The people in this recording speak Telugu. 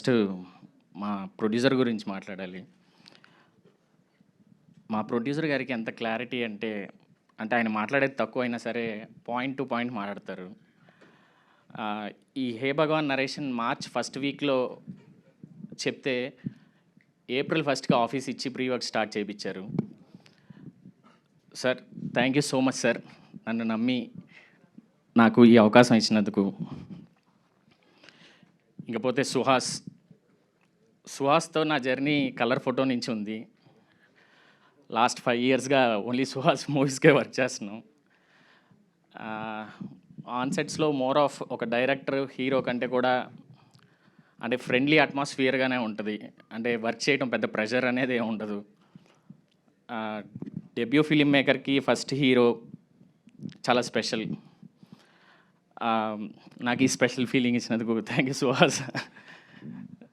ఫస్ట్ మా ప్రొడ్యూసర్ గురించి మాట్లాడాలి. మా ప్రొడ్యూసర్ గారికి ఎంత క్లారిటీ అంటే ఆయన మాట్లాడేది తక్కువైనా సరే పాయింట్ టు పాయింట్ మాట్లాడతారు. ఈ హే భగవాన్ నరేషన్ మార్చ్ ఫస్ట్ వీక్లో చెప్తే ఏప్రిల్ ఫస్ట్కి ఆఫీస్ ఇచ్చి ప్రీ వర్క్ స్టార్ట్ చేయించారు. Sir thank you so much sir, నన్ను నమ్మి నాకు ఈ అవకాశం ఇచ్చినందుకు. ఇకపోతే సుహాస్తో నా జర్నీ కలర్ ఫోటో నుంచి ఉంది. లాస్ట్ 5 ఇయర్స్గా ఓన్లీ సుహాస్ మూవీస్కే వర్క్ చేస్తున్నాం. ఆన్సెట్స్లో మోర్ ఆఫ్ ఒక డైరెక్టర్ హీరో కంటే కూడా అంటే ఫ్రెండ్లీ అట్మాస్ఫియర్గానే ఉంటుంది. అంటే వర్క్ చేయడం పెద్ద ప్రెషర్ అనేది ఏమి ఉండదు. డెబ్యూ ఫిలిం మేకర్కి ఫస్ట్ హీరో చాలా స్పెషల్. నాకు ఈ స్పెషల్ ఫీలింగ్ ఇచ్చినందుకు థ్యాంక్ యూ సుహాస్.